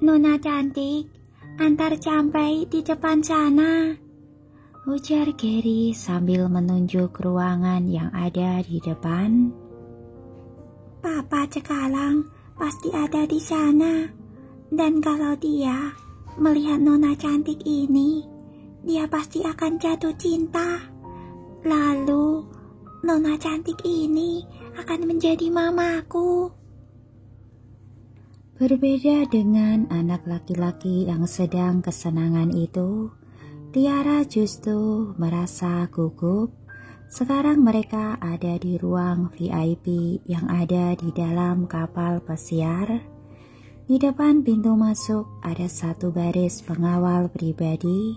Nona cantik, antar sampai di depan sana, ujar Gary sambil menunjuk ruangan yang ada di depan. Papa Cekalang pasti ada di sana, dan kalau dia melihat Nona cantik ini, dia pasti akan jatuh cinta. Lalu Nona cantik ini akan menjadi mamaku. Berbeda dengan anak laki-laki yang sedang kesenangan itu, Tiara justru merasa gugup. Sekarang mereka ada di ruang VIP yang ada di dalam kapal pesiar. Di depan pintu masuk ada satu baris pengawal pribadi.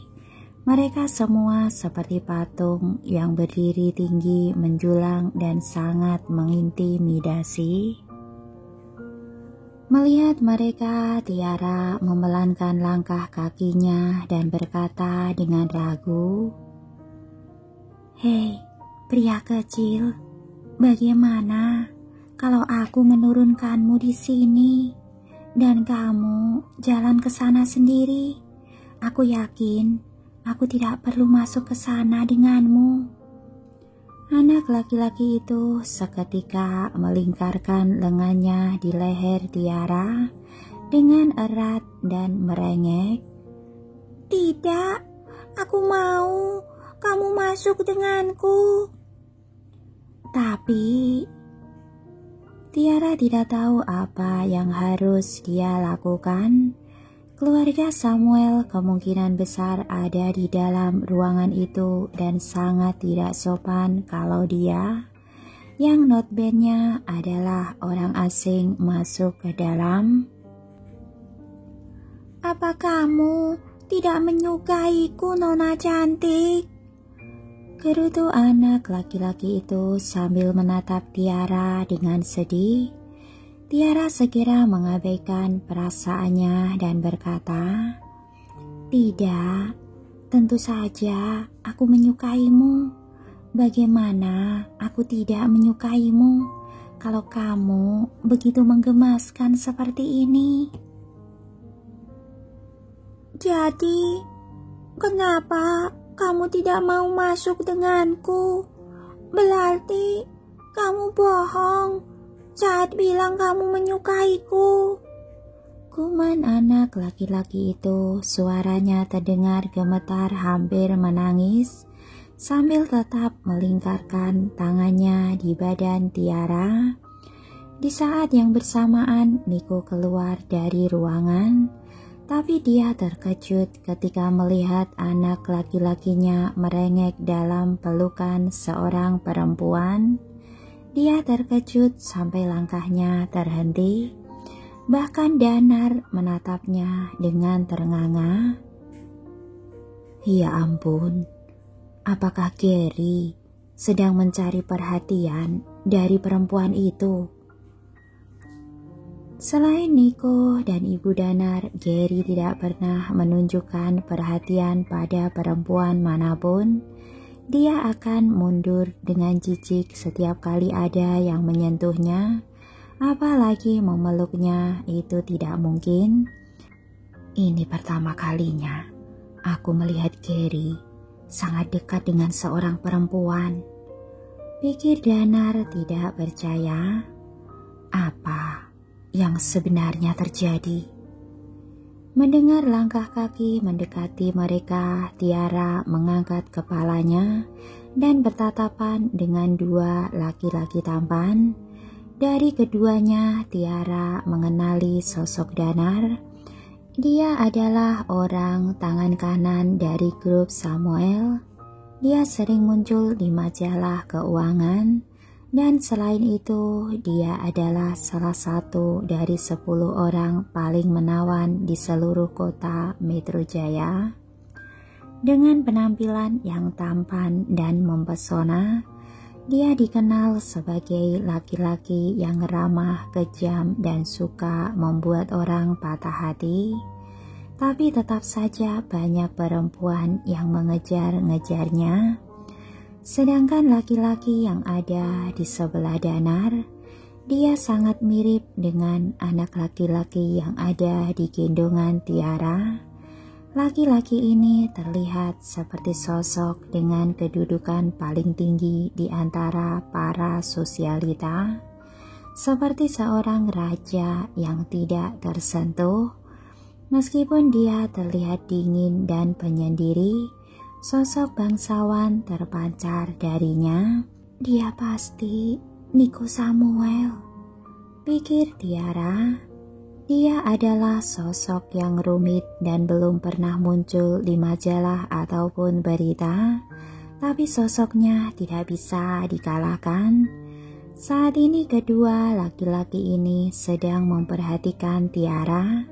Mereka semua seperti patung yang berdiri tinggi menjulang dan sangat mengintimidasi. Melihat mereka, Tiara membelankan langkah kakinya dan berkata dengan ragu, "Hei, pria kecil, bagaimana kalau aku menurunkanmu di sini dan kamu jalan ke sana sendiri? Aku yakin aku tidak perlu masuk ke sana denganmu." Anak laki-laki itu seketika melingkarkan lengannya di leher Tiara dengan erat dan merengek. "Tidak, aku mau kamu masuk denganku." Tapi Tiara tidak tahu apa yang harus dia lakukan. Keluarga Samuel kemungkinan besar ada di dalam ruangan itu dan sangat tidak sopan kalau dia, yang notabene adalah orang asing, masuk ke dalam. "Apa kamu tidak menyukaiku, Nona cantik?" gerutu anak laki-laki itu sambil menatap Tiara dengan sedih. Tiara segera mengabaikan perasaannya dan berkata, "Tidak, tentu saja aku menyukaimu. Bagaimana aku tidak menyukaimu kalau kamu begitu menggemaskan seperti ini?" "Jadi, kenapa kamu tidak mau masuk denganku? Berarti kamu bohong saat bilang kamu menyukaiku." Kuman anak laki-laki itu, suaranya terdengar gemetar hampir menangis, sambil tetap melingkarkan tangannya di badan Tiara. Di saat yang bersamaan, Nico keluar dari ruangan, tapi dia terkejut ketika melihat anak laki-lakinya merengek dalam pelukan seorang perempuan. Dia terkejut sampai langkahnya terhenti. Bahkan Danar menatapnya dengan ternganga. Ya ampun, apakah Gary sedang mencari perhatian dari perempuan itu? Selain Nico dan Ibu Danar, Gary tidak pernah menunjukkan perhatian pada perempuan manapun. Dia akan mundur dengan jijik setiap kali ada yang menyentuhnya, apalagi memeluknya, itu tidak mungkin. Ini pertama kalinya aku melihat Gary sangat dekat dengan seorang perempuan, pikir Danar tidak percaya. Apa yang sebenarnya terjadi? Mendengar langkah kaki mendekati mereka, Tiara mengangkat kepalanya dan bertatapan dengan dua laki-laki tampan. Dari keduanya, Tiara mengenali sosok Danar. Dia adalah orang tangan kanan dari grup Samuel. Dia sering muncul di majalah keuangan. Dan selain itu, dia adalah salah satu dari 10 orang paling menawan di seluruh kota Metro Jaya. Dengan penampilan yang tampan dan mempesona, dia dikenal sebagai laki-laki yang ramah, kejam, dan suka membuat orang patah hati. Tapi tetap saja banyak perempuan yang mengejar-ngejarnya. Sedangkan laki-laki yang ada di sebelah Danar, Dia sangat mirip dengan anak laki-laki yang ada di gendongan Tiara. Laki-laki ini terlihat seperti sosok dengan kedudukan paling tinggi di antara para sosialita, seperti seorang raja yang tidak tersentuh. Meskipun dia terlihat dingin dan penyendiri, sosok bangsawan terpancar darinya. Dia pasti Nico Samuel, pikir Tiara. Dia adalah sosok yang rumit dan belum pernah muncul di majalah ataupun berita, tapi sosoknya tidak bisa dikalahkan. Saat ini kedua laki-laki ini sedang memperhatikan Tiara.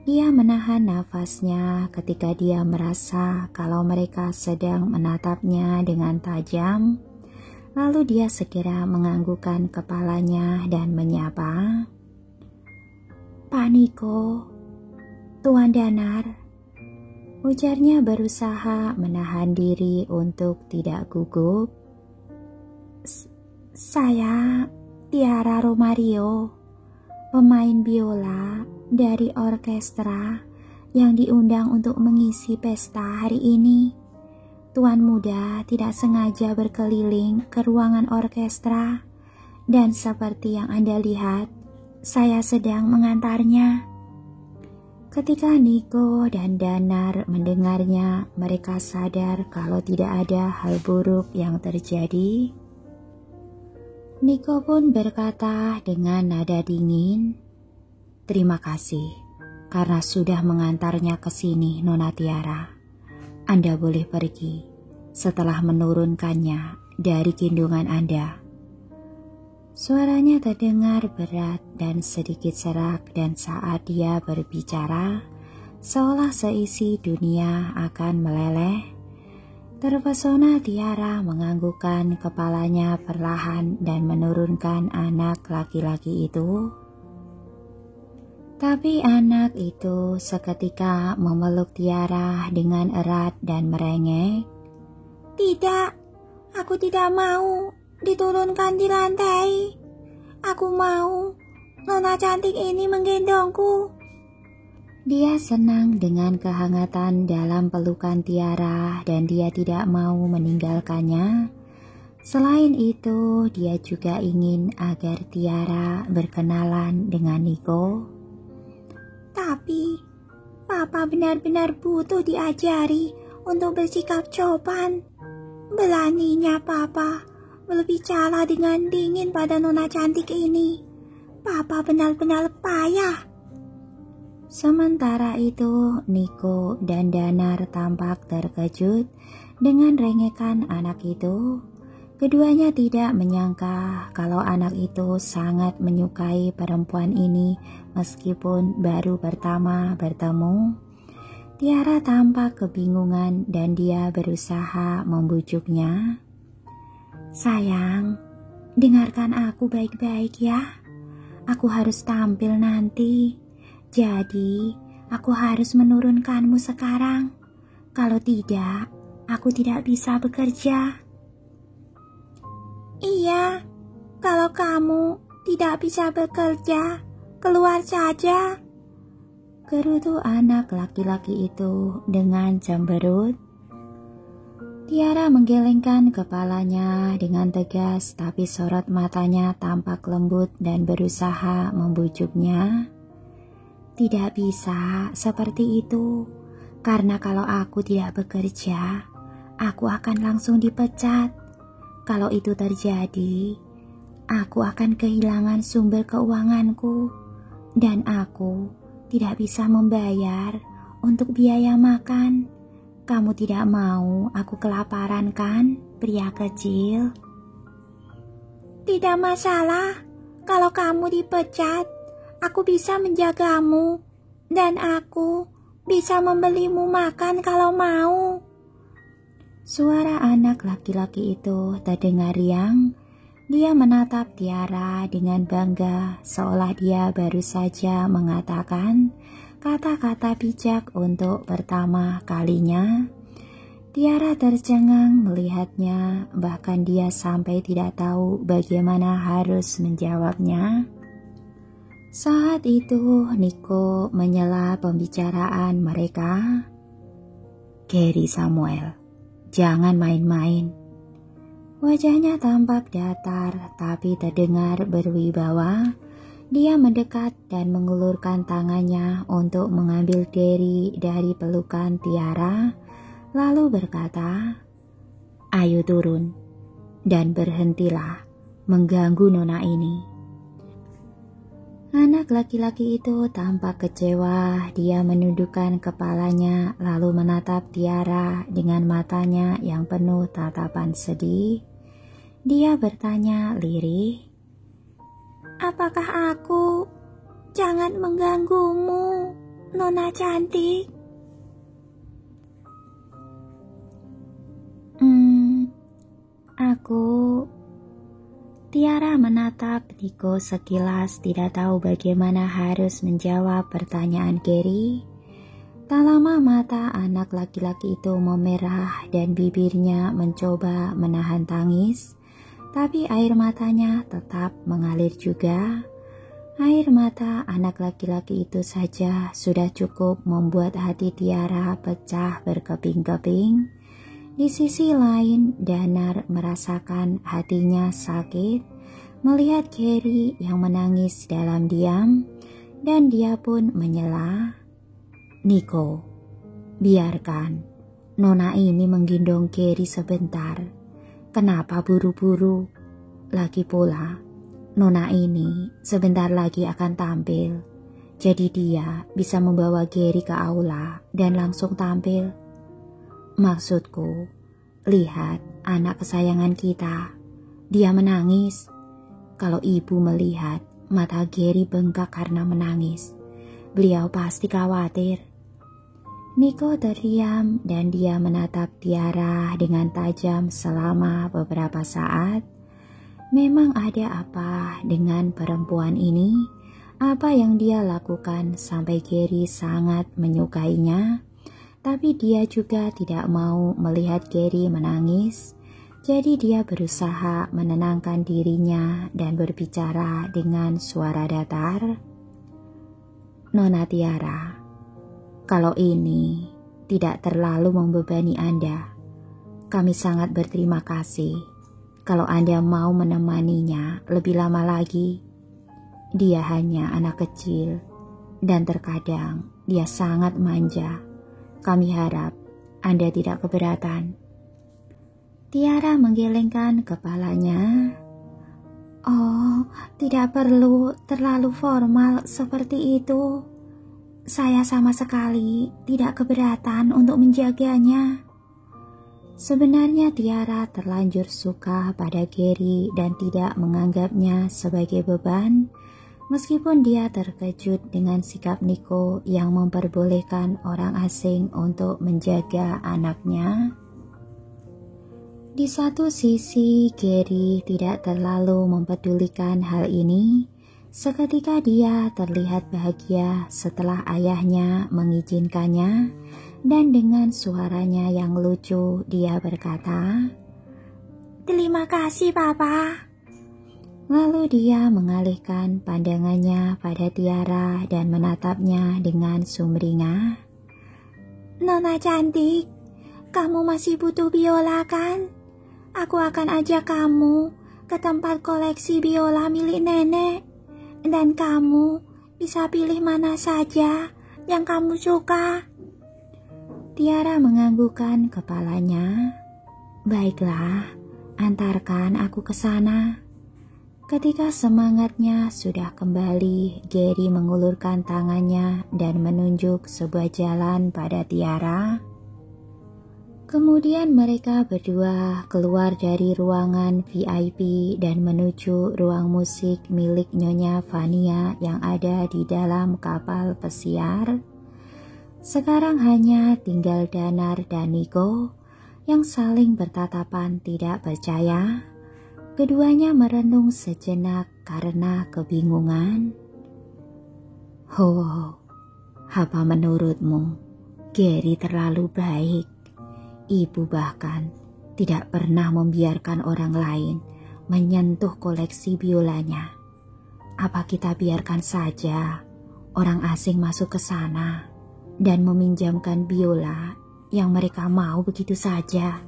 Dia menahan nafasnya ketika dia merasa kalau mereka sedang menatapnya dengan tajam. Lalu dia segera menganggukkan kepalanya dan menyapa. Pak Niko, Tuan Danar, ujarnya berusaha menahan diri untuk tidak gugup. Saya Tiara Romario, pemain biola dari orkestra yang diundang untuk mengisi pesta hari ini. Tuan muda tidak sengaja berkeliling ke ruangan orkestra, dan seperti yang Anda lihat, saya sedang mengantarnya. Ketika Niko dan Danar mendengarnya, mereka sadar kalau tidak ada hal buruk yang terjadi. Niko pun berkata dengan nada dingin, "Terima kasih karena sudah mengantarnya ke sini, Nona Tiara. Anda boleh pergi setelah menurunkannya dari gendongan Anda." Suaranya terdengar berat dan sedikit serak, dan saat dia berbicara, seolah seisi dunia akan meleleh. Terpesona Tiara menganggukkan kepalanya perlahan dan menurunkan anak laki-laki itu. Tapi anak itu seketika memeluk Tiara dengan erat dan merengek. "Tidak, aku tidak mau diturunkan di lantai. Aku mau Nona cantik ini menggendongku." Dia senang dengan kehangatan dalam pelukan Tiara dan dia tidak mau meninggalkannya. Selain itu, dia juga ingin agar Tiara berkenalan dengan Niko. "Tapi Papa benar-benar butuh diajari untuk bersikap sopan. Beraninya Papa berbicara dengan dingin pada Nona cantik ini. Papa benar-benar payah." Sementara itu, Niko dan Danar tampak terkejut dengan rengekan anak itu. Keduanya tidak menyangka kalau anak itu sangat menyukai perempuan ini meskipun baru pertama bertemu. Tiara tampak kebingungan dan dia berusaha membujuknya. "Sayang, dengarkan aku baik-baik ya. Aku harus tampil nanti. Jadi, aku harus menurunkanmu sekarang. Kalau tidak, aku tidak bisa bekerja." "Iya, kalau kamu tidak bisa bekerja, keluar saja," gerutu anak laki-laki itu dengan cemberut. Tiara menggelengkan kepalanya dengan tegas, tapi sorot matanya tampak lembut dan berusaha membujuknya. "Tidak bisa seperti itu, karena kalau aku tidak bekerja, aku akan langsung dipecat. Kalau itu terjadi, aku akan kehilangan sumber keuanganku, dan aku tidak bisa membayar untuk biaya makan. Kamu tidak mau aku kelaparan kan, pria kecil?" "Tidak masalah, kalau kamu dipecat, aku bisa menjagamu, dan aku bisa membelimu makan kalau mau." Suara anak laki-laki itu terdengar riang. Dia menatap Tiara dengan bangga, seolah dia baru saja mengatakan kata-kata bijak untuk pertama kalinya. Tiara tercengang melihatnya, bahkan dia sampai tidak tahu bagaimana harus menjawabnya. Saat itu Nico menyela pembicaraan mereka. "Gary Samuel, jangan main-main." Wajahnya tampak datar tapi terdengar berwibawa. Dia mendekat dan mengulurkan tangannya untuk mengambil Gary dari pelukan Tiara, lalu berkata, "Ayo turun dan berhentilah mengganggu nona ini." Anak laki-laki itu tampak kecewa. Dia menundukkan kepalanya lalu menatap Tiara dengan matanya yang penuh tatapan sedih. Dia bertanya lirih, "Apakah aku jangan mengganggumu, nona cantik?" Aku... Tiara menatap Nico sekilas, tidak tahu bagaimana harus menjawab pertanyaan Gary. Tak lama mata anak laki-laki itu memerah dan bibirnya mencoba menahan tangis, tapi air matanya tetap mengalir juga. Air mata anak laki-laki itu saja sudah cukup membuat hati Tiara pecah berkeping-keping. Di sisi lain, Danar merasakan hatinya sakit melihat Gary yang menangis dalam diam, dan dia pun menyela, "Nico, biarkan nona ini menggendong Gary sebentar. Kenapa buru-buru? Lagi pula, nona ini sebentar lagi akan tampil, jadi dia bisa membawa Gary ke aula dan langsung tampil. Maksudku, lihat anak kesayangan kita. Dia menangis. Kalau ibu melihat mata Gary bengkak karena menangis, beliau pasti khawatir." Nico terdiam dan dia menatap Tiara dengan tajam selama beberapa saat. Memang ada apa dengan perempuan ini? Apa yang dia lakukan sampai Gary sangat menyukainya? Tapi dia juga tidak mau melihat Gary menangis, jadi dia berusaha menenangkan dirinya dan berbicara dengan suara datar. "Nona Tiara, kalau ini tidak terlalu membebani Anda, kami sangat berterima kasih kalau Anda mau menemaninya lebih lama lagi. Dia hanya anak kecil dan terkadang dia sangat manja. Kami harap Anda tidak keberatan." Tiara menggelengkan kepalanya. "Oh, tidak perlu terlalu formal seperti itu. Saya sama sekali tidak keberatan untuk menjaganya." Sebenarnya Tiara terlanjur suka pada Gary dan tidak menganggapnya sebagai beban. Meskipun dia terkejut dengan sikap Nico yang memperbolehkan orang asing untuk menjaga anaknya. Di satu sisi, Gary tidak terlalu mempedulikan hal ini. Seketika dia terlihat bahagia setelah ayahnya mengizinkannya, dan dengan suaranya yang lucu dia berkata, "Terima kasih, Papa." Lalu dia mengalihkan pandangannya pada Tiara dan menatapnya dengan sumringah. "Nona cantik, kamu masih butuh biola kan? Aku akan ajak kamu ke tempat koleksi biola milik nenek, dan kamu bisa pilih mana saja yang kamu suka." Tiara menganggukkan kepalanya. "Baiklah, antarkan aku ke sana." Ketika semangatnya sudah kembali, Gary mengulurkan tangannya dan menunjuk sebuah jalan pada Tiara. Kemudian mereka berdua keluar dari ruangan VIP dan menuju ruang musik milik Nyonya Vania yang ada di dalam kapal pesiar. Sekarang hanya tinggal Danar dan Nico yang saling bertatapan tidak percaya. Keduanya merenung sejenak karena kebingungan. "Oh, apa menurutmu Gary terlalu baik? Ibu bahkan tidak pernah membiarkan orang lain menyentuh koleksi biolanya. Apa kita biarkan saja orang asing masuk ke sana dan meminjamkan biola yang mereka mau begitu saja?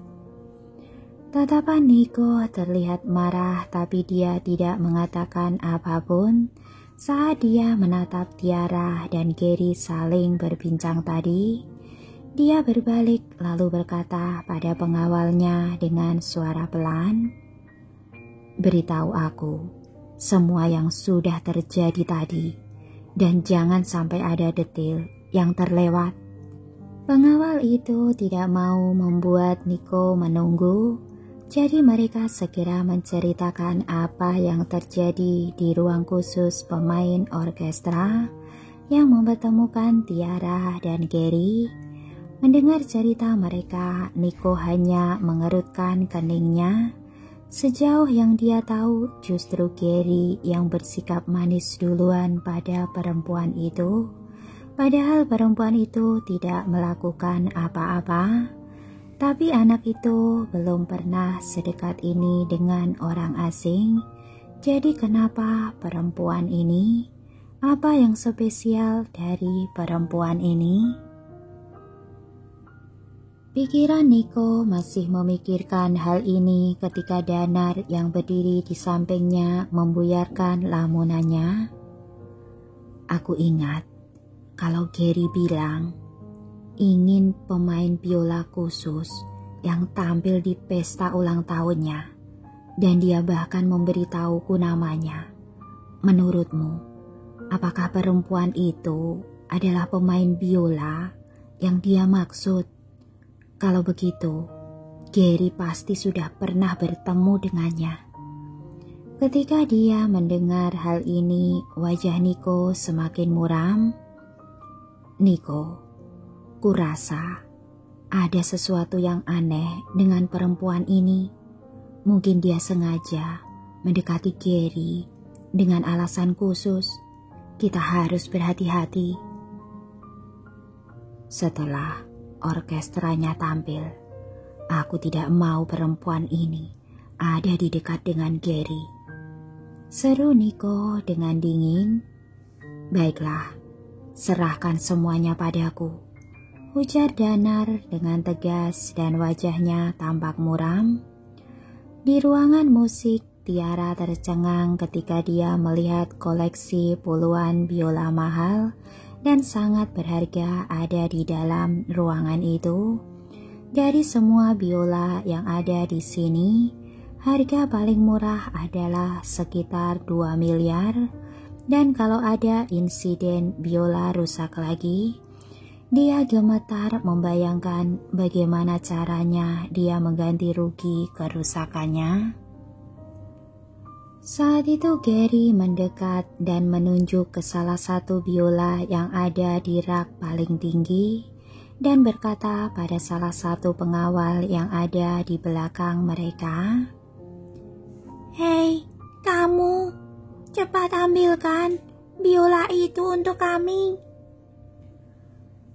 Tatapan Niko terlihat marah, tapi dia tidak mengatakan apapun saat dia menatap Tiara dan Gary saling berbincang tadi. Dia berbalik lalu berkata pada pengawalnya dengan suara pelan, "Beritahu aku semua yang sudah terjadi tadi dan jangan sampai ada detail yang terlewat." Pengawal itu tidak mau membuat Niko menunggu. Jadi mereka segera menceritakan apa yang terjadi di ruang khusus pemain orkestra yang mempertemukan Tiara dan Gary. Mendengar cerita mereka, Niko hanya mengerutkan keningnya. Sejauh yang dia tahu, justru Gary yang bersikap manis duluan pada perempuan itu. Padahal perempuan itu tidak melakukan apa-apa. Tapi anak itu belum pernah sedekat ini dengan orang asing. Jadi kenapa perempuan ini? Apa yang spesial dari perempuan ini? Pikiran Niko masih memikirkan hal ini ketika Danar yang berdiri di sampingnya membuyarkan lamunannya. Aku ingat kalau Gary bilang ingin pemain biola khusus yang tampil di pesta ulang tahunnya, dan dia bahkan memberitahuku namanya. Menurutmu, apakah perempuan itu adalah pemain biola yang dia maksud? Kalau begitu, Gary pasti sudah pernah bertemu dengannya. Ketika dia mendengar hal ini, wajah Niko semakin muram. Niko, kurasa ada sesuatu yang aneh dengan perempuan ini. Mungkin dia sengaja mendekati Gary dengan alasan khusus. Kita harus berhati-hati. Setelah orkestranya tampil, aku tidak mau perempuan ini ada di dekat dengan Gary. Seru Niko dengan dingin. Baiklah, serahkan semuanya padaku, ujar Danar dengan tegas dan wajahnya tampak muram. Di ruangan musik, Tiara tercengang ketika dia melihat koleksi puluhan biola mahal dan sangat berharga ada di dalam ruangan itu. Dari semua biola yang ada di sini, harga paling murah adalah sekitar 2 miliar. Dan kalau ada insiden biola rusak lagi, dia gemetar membayangkan bagaimana caranya dia mengganti rugi kerusakannya. Saat itu Gary mendekat dan menunjuk ke salah satu biola yang ada di rak paling tinggi dan berkata pada salah satu pengawal yang ada di belakang mereka, "Hei, kamu, cepat ambilkan biola itu untuk kami."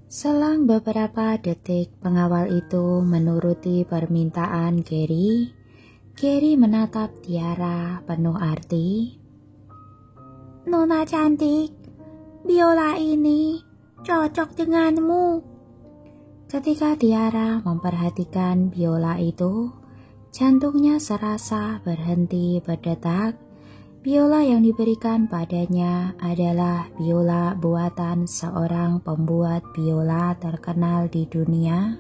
Selang beberapa detik pengawal itu menuruti permintaan Gary. Gary menatap Tiara penuh arti. "Nona cantik, biola ini cocok denganmu." Ketika Tiara memperhatikan biola itu, jantungnya serasa berhenti berdetak. Biola yang diberikan padanya adalah biola buatan seorang pembuat biola terkenal di dunia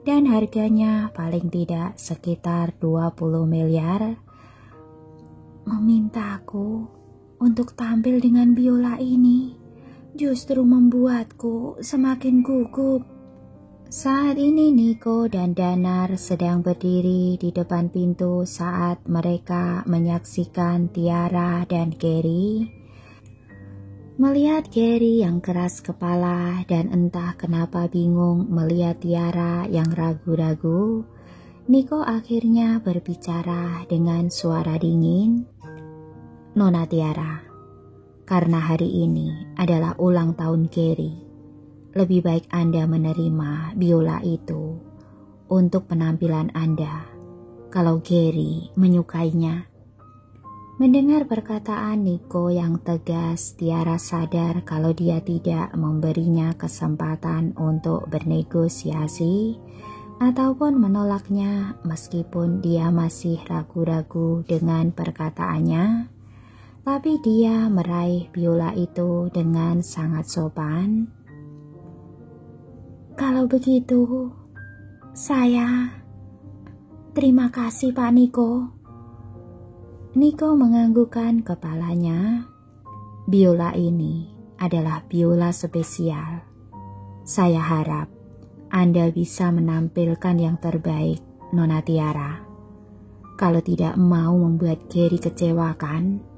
dan harganya paling tidak sekitar 20 miliar. Memintaku untuk tampil dengan biola ini justru membuatku semakin gugup. Saat ini Niko dan Danar sedang berdiri di depan pintu saat mereka menyaksikan Tiara dan Gary. Melihat Gary yang keras kepala dan entah kenapa bingung melihat Tiara yang ragu-ragu, Niko akhirnya berbicara dengan suara dingin. "Nona Tiara, karena hari ini adalah ulang tahun Gary, lebih baik Anda menerima biola itu untuk penampilan Anda kalau Gary menyukainya. Mendengar perkataan Nico yang tegas, Tiara sadar kalau dia tidak memberinya kesempatan untuk bernegosiasi ataupun menolaknya meskipun dia masih ragu-ragu dengan perkataannya. Tapi dia meraih biola itu dengan sangat sopan. Kalau begitu, terima kasih Pak Nico. Nico menganggukkan kepalanya. Biola ini adalah biola spesial. Saya harap Anda bisa menampilkan yang terbaik, Nona Tiara. Kalau tidak mau membuat Gary kecewakan.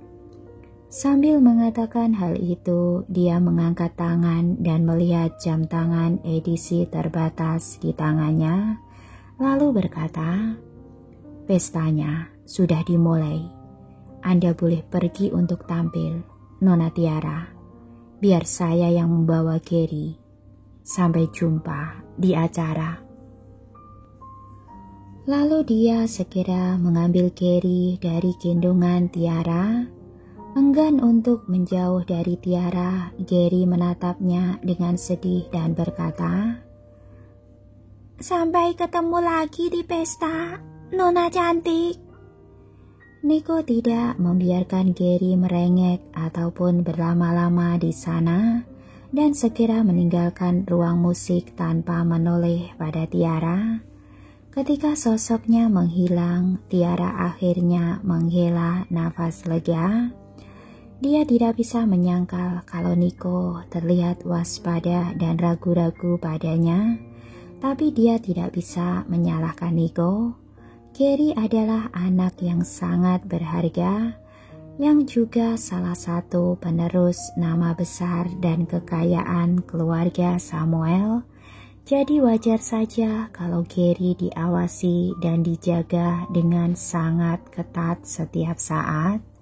Sambil mengatakan hal itu, dia mengangkat tangan dan melihat jam tangan edisi terbatas di tangannya, lalu berkata, "Pestanya sudah dimulai. Anda boleh pergi untuk tampil, Nona Tiara. Biar saya yang membawa Gary. Sampai jumpa di acara." Lalu dia segera mengambil Gary dari gendongan Tiara. Enggan untuk menjauh dari Tiara, Gary menatapnya dengan sedih dan berkata, "Sampai ketemu lagi di pesta, Nona cantik." Nico tidak membiarkan Gary merengek ataupun berlama-lama di sana dan segera meninggalkan ruang musik tanpa menoleh pada Tiara. Ketika sosoknya menghilang, Tiara akhirnya menghela nafas lega. Dia tidak bisa menyangkal kalau Nico terlihat waspada dan ragu-ragu padanya, tapi dia tidak bisa menyalahkan Nico. Gary adalah anak yang sangat berharga, yang juga salah satu penerus nama besar dan kekayaan keluarga Samuel. Jadi wajar saja kalau Gary diawasi dan dijaga dengan sangat ketat setiap saat.